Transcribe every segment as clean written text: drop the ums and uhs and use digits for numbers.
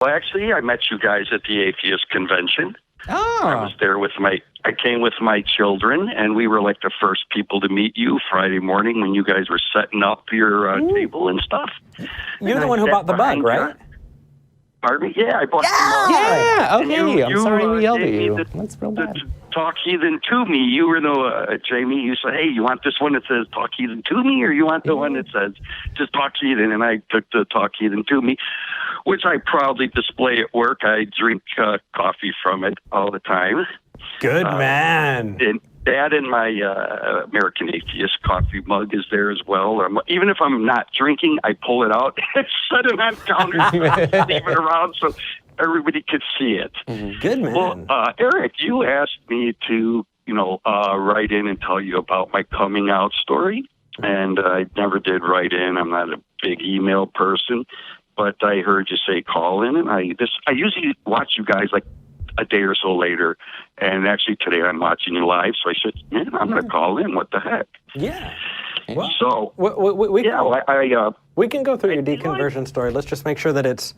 Well, actually, I met you guys at the Atheist Convention. Oh. I was there I came with my children, and we were like the first people to meet you Friday morning when you guys were setting up your table and stuff. You're the one who bought the bug, right? Pardon me? Yeah, I bought the mug. Yeah, okay. I'm sorry we yelled at you. That's real bad. Talk Heathen to me. You were the, Jamie, you said, hey, you want this one that says Talk Heathen to me, or you want the one that says just Talk Heathen? And I took the Talk Heathen to me, which I proudly display at work. I drink coffee from it all the time. Good man. And that and my American Atheist coffee mug is there as well. Even if I'm not drinking, I pull it out and set it on counters, leave it around so everybody could see it. Good man. Well, Eric, you asked me to, write in and tell you about my coming out story, and I never did write in. I'm not a big email person, but I heard you say call in, and I usually watch you guys like a day or so later, and actually today I'm watching you live, so I said, man, I'm going to call in. What the heck? Yeah. Well, so, we can go through your deconversion story. Let's just make sure that it's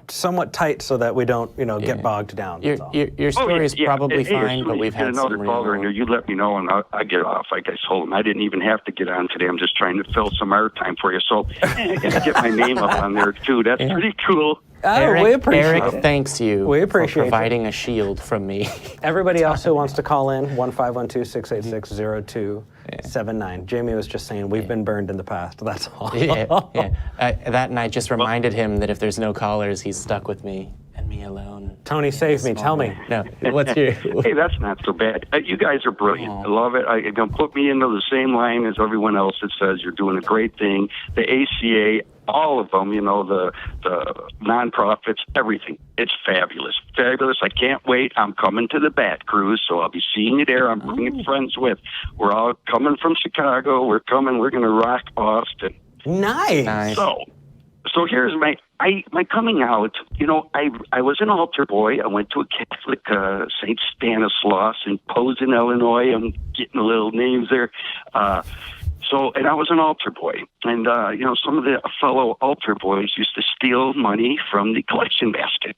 somewhat tight so that we don't, get bogged down. Your story is probably fine, but we've had another caller in there. You let me know, and I get off. Like I told him, I didn't even have to get on today. I'm just trying to fill some airtime for you. So I got to get my name up on there too. That's pretty cool. We appreciate Eric it. thanks you for providing a shield from me. Everybody else who wants to call in, 1-512-686-0279. Jamie was just saying, we've been burned in the past. That's all. That night just reminded him that if there's no callers, he's stuck with me and me alone. Tony, save me. Tell me. No, what's your... Hey, that's not so bad. You guys are brilliant. I love it. You're going to put me into the same line as everyone else that says you're doing a great thing. The ACA, all of them, the nonprofits, everything. It's fabulous. Fabulous. I can't wait. I'm coming to the Bat Cruise, so I'll be seeing you there. I'm bringing friends with. We're all coming from Chicago. We're going to rock Austin. Nice. So here's my coming out. I was an altar boy. I went to a Catholic St. Stanislaus in Posen, Illinois. I'm getting the little names there. And I was an altar boy. And, some of the fellow altar boys used to steal money from the collection basket.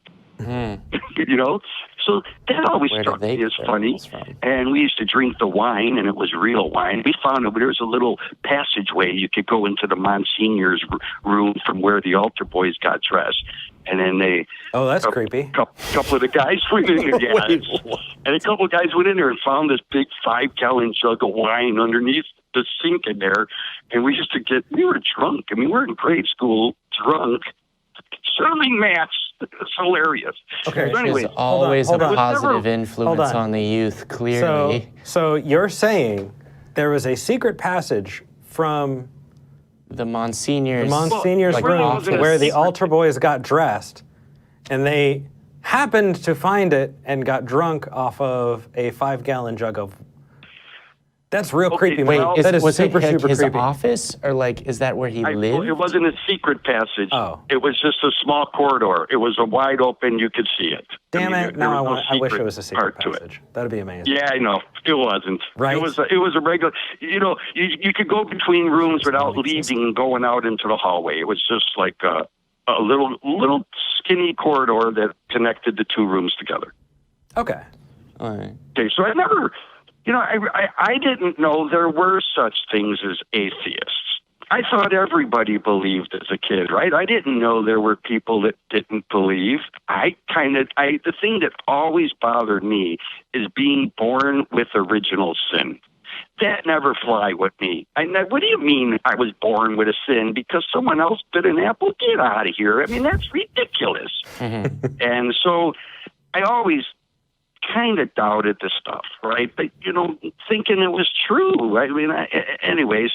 So that always struck me as funny. And we used to drink the wine, and it was real wine. We found there was a little passageway you could go into the Monsignor's room from where the altar boys got dressed. And then that's creepy. A couple of the guys went in there, and a couple of guys went in there and found this big 5-gallon jug of wine underneath the sink in there. And we were drunk. I mean, we're in grade school, drunk, serving mass. It's hilarious. Okay. So anyways, always a positive influence on the youth, clearly. So you're saying there was a secret passage from the Monsignor's room where the altar boys got dressed, and they happened to find it and got drunk off of a 5-gallon jug of... That's real creepy. Wait, that is was super his creepy. office, or is that where he lived? It wasn't a secret passage. Oh. It was just a small corridor. It was a wide open. You could see it. Damn it! Now I wish it was a secret passage. That'd be amazing. Yeah, I know. It wasn't. Right. It was a regular. You could go between rooms without leaving and going out into the hallway. It was just like a little skinny corridor that connected the two rooms together. Okay. All right. Okay. So I never. I didn't know there were such things as atheists. I thought everybody believed as a kid, right? I didn't know there were people that didn't believe. The thing that always bothered me is being born with original sin. That never fly with me. What do you mean I was born with a sin because someone else bit an apple? Get out of here. I mean, that's ridiculous. And so I always kind of doubted the stuff, right? But, thinking it was true. I mean, anyways,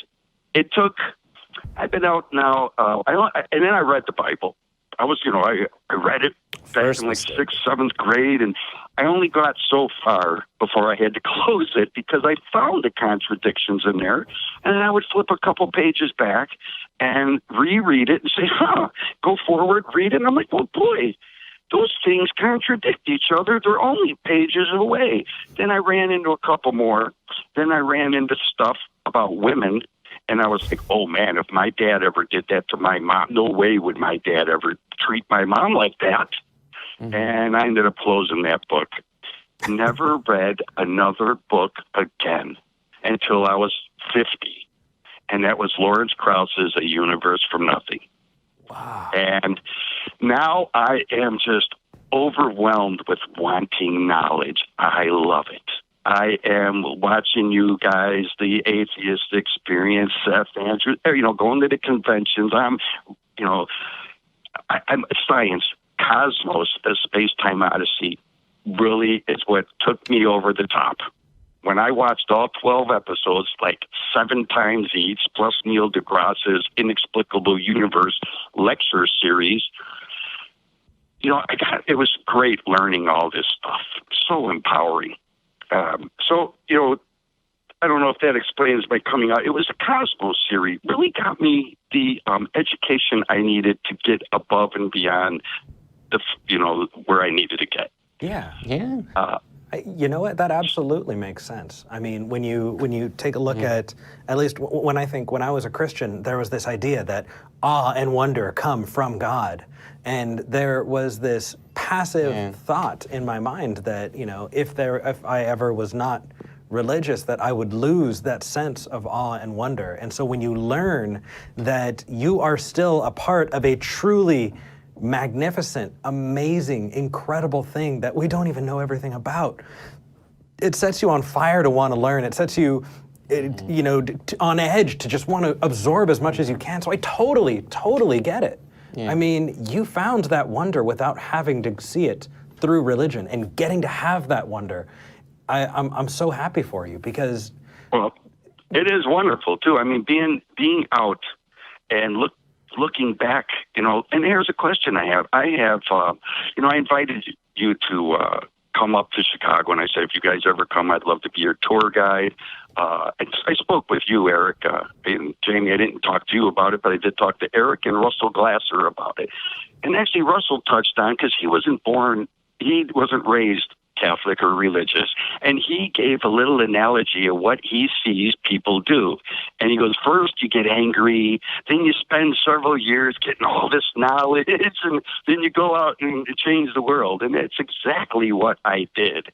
I've been out now, and then I read the Bible. I read it back in like 6th, 7th grade, and I only got so far before I had to close it because I found the contradictions in there, and I would flip a couple pages back and reread it and say, go forward, read it, and I'm like, well, boy, those things contradict each other. They're only pages away. Then I ran into a couple more. Then I ran into stuff about women. And I was like, oh, man, if my dad ever did that to my mom, no way would my dad ever treat my mom like that. and I ended up closing that book. Never read another book again until I was 50, and that was Lawrence Krauss's A Universe from Nothing. Wow. And now I am just overwhelmed with wanting knowledge. I love it. I am watching you guys, the Atheist Experience, Seth Andrews, going to the conventions. I'm science, Cosmos, a space-time odyssey, really is what took me over the top. When I watched all 12 episodes, like 7 times each, plus Neil deGrasse's Inexplicable Universe lecture series, it was great learning all this stuff. So empowering. I don't know if that explains my coming out. It was a Cosmos series. Really got me the education I needed to get above and beyond where I needed to get. Yeah. Yeah. You know what? That absolutely makes sense. I mean, when you take a look at least when I was a Christian, there was this idea that awe and wonder come from God. And there was this passive thought in my mind that, if I ever was not religious, that I would lose that sense of awe and wonder. And so when you learn that you are still a part of a truly magnificent, amazing, incredible thing that we don't even know everything about, it sets you on fire to want to learn. It sets you, on edge to just want to absorb as much as you can. So I totally get it. Yeah. I mean, you found that wonder without having to see it through religion, and getting to have that wonder. I'm so happy for you, because... Well, it is wonderful, too. I mean, being out and looking back, and here's a question I have. I invited you to come up to Chicago, and I said, if you guys ever come, I'd love to be your tour guide. And I spoke with you, Eric, and Jamie. I didn't talk to you about it, but I did talk to Eric and Russell Glasser about it. And actually, Russell touched on, because he wasn't raised Catholic or religious, and he gave a little analogy of what he sees people do. And he goes, first you get angry, then you spend several years getting all this knowledge, and then you go out and change the world. And that's exactly what I did.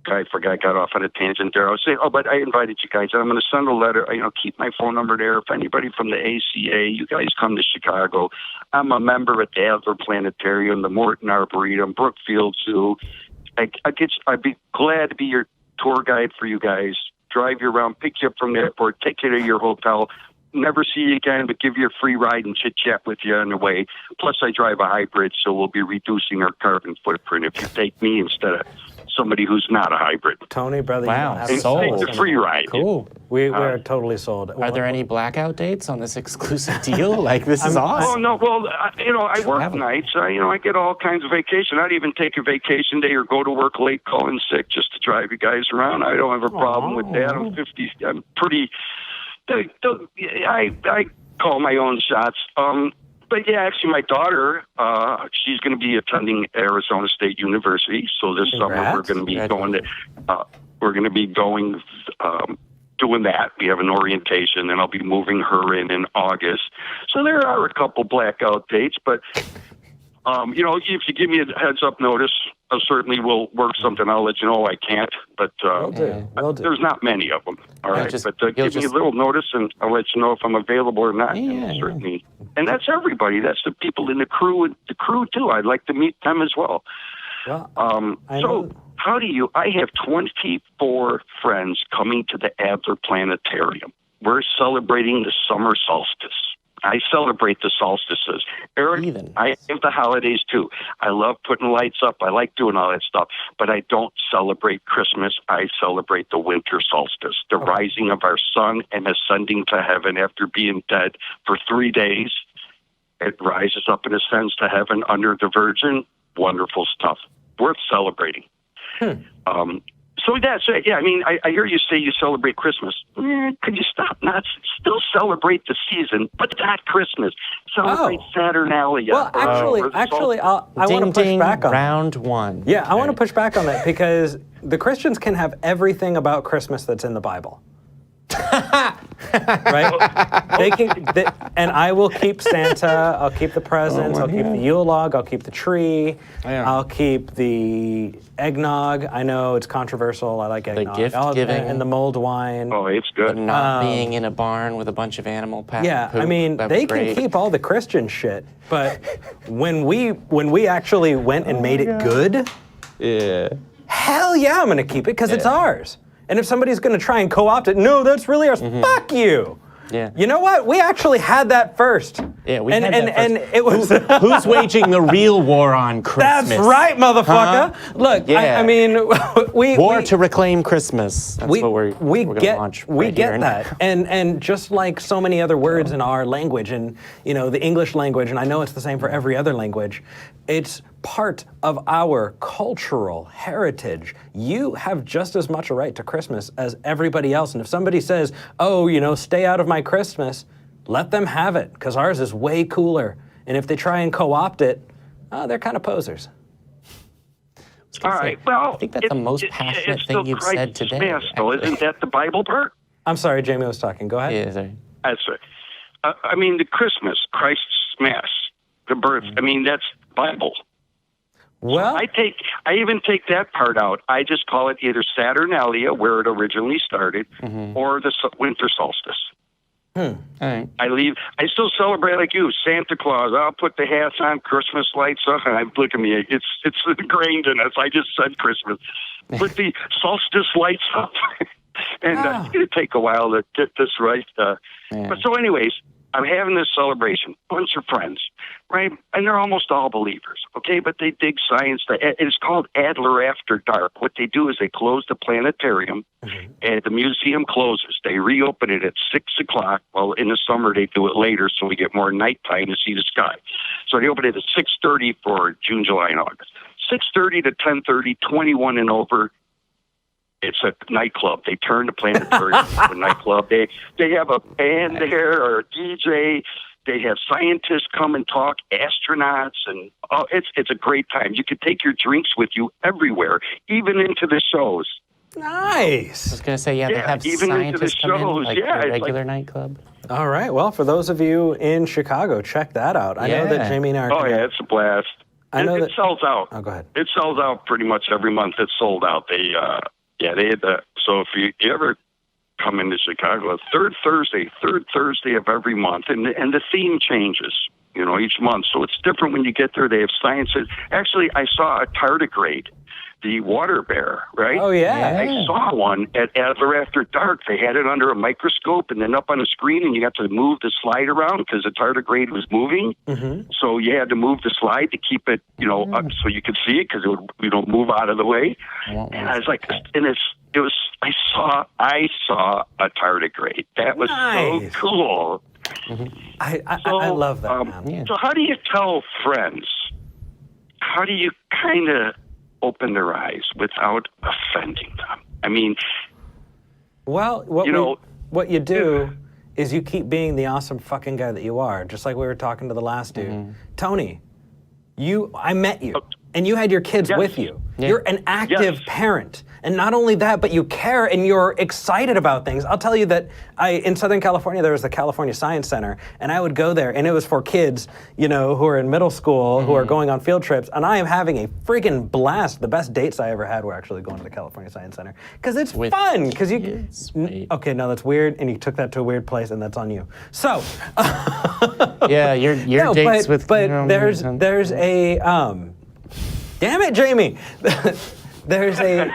I forgot, I got off on a tangent there. I was saying, but I invited you guys. I'm going to send a letter. Keep my phone number there. If anybody from the ACA, you guys come to Chicago. I'm a member at the Adler Planetarium, the Morton Arboretum, Brookfield Zoo. I'd be glad to be your tour guide for you guys. Drive you around, pick you up from the airport, take you to your hotel. Never see you again, but give you a free ride and chit-chat with you on the way. Plus, I drive a hybrid, so we'll be reducing our carbon footprint if you take me instead of somebody who's not a hybrid. Tony, brother, wow, sold. It's a free ride. Cool. We're totally sold. Are there any blackout dates on this exclusive deal? This is awesome. Oh no, well, I work nights. I get all kinds of vacation. I'd even take a vacation day or go to work late, calling sick, just to drive you guys around. I don't have a problem with that. I'm 50. I'm pretty. I call my own shots. But yeah, actually, my daughter, she's going to be attending Arizona State University. So this summer we're going to be going doing that. We have an orientation, and I'll be moving her in August. So there are a couple blackout dates, but if you give me a heads up notice, I certainly will work something. I'll let you know I can't, but Will do. There's not many of them. All right, give me a little notice, and I'll let you know if I'm available or not. Yeah. Certainly, and that's everybody. That's the people in the crew too. I'd like to meet them as well. Well, how do you? I have 24 friends coming to the Adler Planetarium. We're celebrating the summer solstice. I celebrate the solstices. Eric, Heathen. I have the holidays too. I love putting lights up. I like doing all that stuff. But I don't celebrate Christmas. I celebrate the winter solstice, the rising of our sun and ascending to heaven after being dead for 3 days. It rises up and ascends to heaven under the Virgin. Wonderful stuff. Worth celebrating. So that's it. Yeah, I mean, I hear you say you celebrate Christmas. Could you stop? Still celebrate the season, but not Christmas. Celebrate Saturnalia. Well, actually, I want to push back on round one. Yeah, I want to push back on that, because the Christians can have everything about Christmas that's in the Bible. Right? And I will keep Santa. I'll keep the presents. I'll keep the Yule log. I'll keep the tree. I'll keep the eggnog. I know it's controversial. I like eggnog. The gift giving and the mulled wine. Oh, it's good. But not being in a barn with a bunch of animal poop. Yeah, I mean, they can keep all the Christian shit, but when we actually went and made it good, hell yeah, I'm gonna keep it because it's ours. And if somebody's gonna try and co-opt it, no, that's really ours. Fuck you. Yeah. You know what? We actually had that first. Yeah, we had that first. And it was who's waging the real war on Christmas? That's right, motherfucker. Look, I mean, we to reclaim Christmas. That's what we're going to launch. We get that, and just like so many other words in our language, and the English language, and I know it's the same for every other language. It's part of our cultural heritage. You have just as much a right to Christmas as everybody else. And if somebody says, "Oh, stay out of my Christmas," let them have it, because ours is way cooler. And if they try and co-opt it, they're kind of posers. All right. Well, I think that's the most passionate thing you've said today. Mass, though. Isn't that the Bible part? I'm sorry, Jamie was talking. Go ahead. Yeah, sorry. That's right. I mean, the Christmas, Christ's Mass, the birth. I mean, that's Bible. Well, I even take that part out. I just call it either Saturnalia, where it originally started, or the winter solstice. All right. I still celebrate like you, Santa Claus. I'll put the hats on, Christmas lights up, and look at me. It's ingrained in us. I just said Christmas. Put the solstice lights up. And it's going to take a while to get this right. But so anyways, I'm having this celebration, bunch of friends, right? And they're almost all believers, okay? But they dig science. It's called Adler After Dark. What they do is they close the planetarium, and the museum closes. They reopen it at 6 o'clock. Well, in the summer, they do it later, so we get more nighttime to see the sky. So they open it at 6:30 for June, July, and August. 6:30 to 10:30, 21 and over. It's a nightclub. They turn the planetarium into a nightclub. They have a band there or a DJ. They have scientists come and talk, astronauts, and it's a great time. You could take your drinks with you everywhere, even into the shows. Nice. I was going to say, they have even scientists into the come in, shows. like a regular nightclub. All right. Well, for those of you in Chicago, check that out. I know that Jamie and I are... Oh, yeah, it's a blast. It sells out. Oh, go ahead. It sells out pretty much every month. It's sold out. They had that. So if you ever come into Chicago, third Thursday of every month, and the theme changes, each month. So it's different when you get there. They have sciences. Actually, I saw a tardigrade, the water bear, right? Oh, yeah. I saw one at Adler After Dark. They had it under a microscope and then up on a screen, and you got to move the slide around because the tardigrade was moving. So you had to move the slide to keep it, up so you could see it because it would, move out of the way. And I was like, I saw a tardigrade. That was so cool. I love that. So how do you tell friends? How do you kind of open their eyes without offending them? I mean, well, what you do is you keep being the awesome fucking guy that you are, just like we were talking to the last dude. Tony, I met you, and you had your kids with you. You're an active parent. And not only that, but you care and you're excited about things. I'll tell you that in Southern California, there was the California Science Center, and I would go there, and it was for kids, who are in middle school, who are going on field trips, and I am having a freaking blast. The best dates I ever had were actually going to the California Science Center, because it's fun. Because okay, no, that's weird, and you took that to a weird place, and that's on you. So, your dates with. But there's a damn it, Jamie. There's a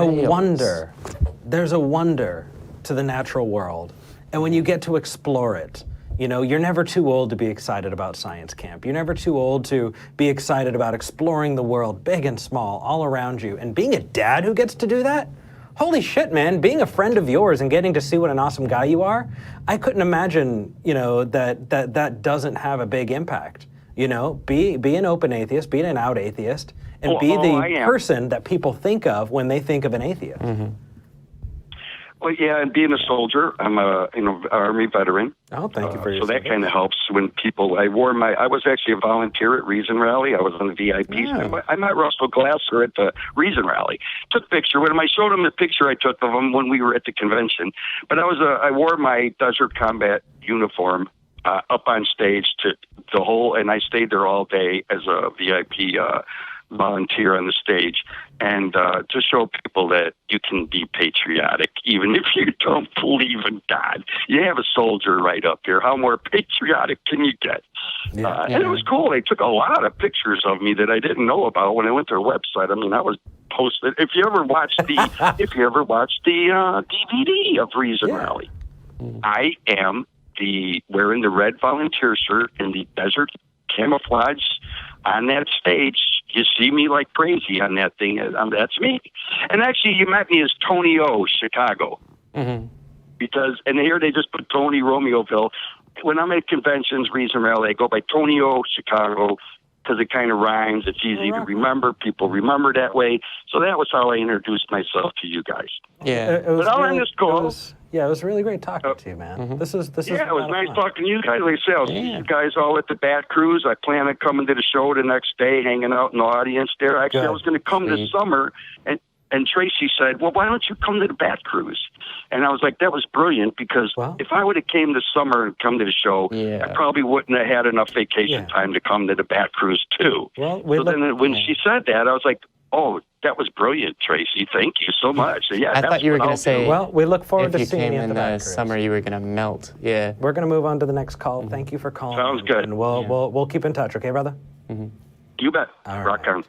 wonder. There's a wonder to the natural world. And when you get to explore it, you're never too old to be excited about science camp. You're never too old to be excited about exploring the world, big and small, all around you. And being a dad who gets to do that, holy shit, man, being a friend of yours and getting to see what an awesome guy you are, I couldn't imagine, that doesn't have a big impact. Be an open atheist, be an out atheist, and be the person that people think of when they think of an atheist. Well, yeah, and being a soldier, I'm a Army veteran. Oh, thank you for your So that service. kind of helps when people. I was actually a volunteer at Reason Rally. I was on the VIP. Yeah. I met Russell Glasser at the Reason Rally. Took a picture with him. I showed him the picture I took of him when we were at the convention. But I wore my Desert Combat uniform up on stage to the whole, and I stayed there all day as a VIP volunteer on the stage, and to show people that you can be patriotic even if you don't believe in God. You have a soldier right up here. How more patriotic can you get? And it was cool. They took a lot of pictures of me that I didn't know about when I went to their website. I mean, I was posted. If you ever watched the DVD of Reason Rally, I am wearing the red volunteer shirt and the desert camouflage on that stage. You see me like crazy on that thing. That's me. And actually, you met me as Tony O, Chicago. Mm-hmm. And here they just put Tony Romeoville. When I'm at conventions, Reason Rally, I go by Tony O, Chicago, because it kind of rhymes. It's easy to remember. People remember that way. So that was how I introduced myself to you guys. Yeah. But I'll end this call. It was really great talking to you, man. Mm-hmm. This is it was nice fun. talking to you guys. Like I say, I'll see you guys all at the Bat Cruise. I plan on coming to the show the next day, hanging out in the audience there. Actually, I was going to come this summer, and Tracy said, well, why don't you come to the Bat Cruise? And I was like, that was brilliant, because if I would have came this summer and come to the show, I probably wouldn't have had enough vacation time to come to the Bat Cruise, too. Well, then when she said that, I was like, oh, that was brilliant, Tracy. Thank you so much. So, I thought you were going to say, well, we look forward to if you seeing came you at in the the Bat Cruise. summer, you were going to melt. Yeah. We're going to move on to the next call. Thank you for calling. Sounds good. And we'll keep in touch, okay, brother? You bet. All right. Rock on.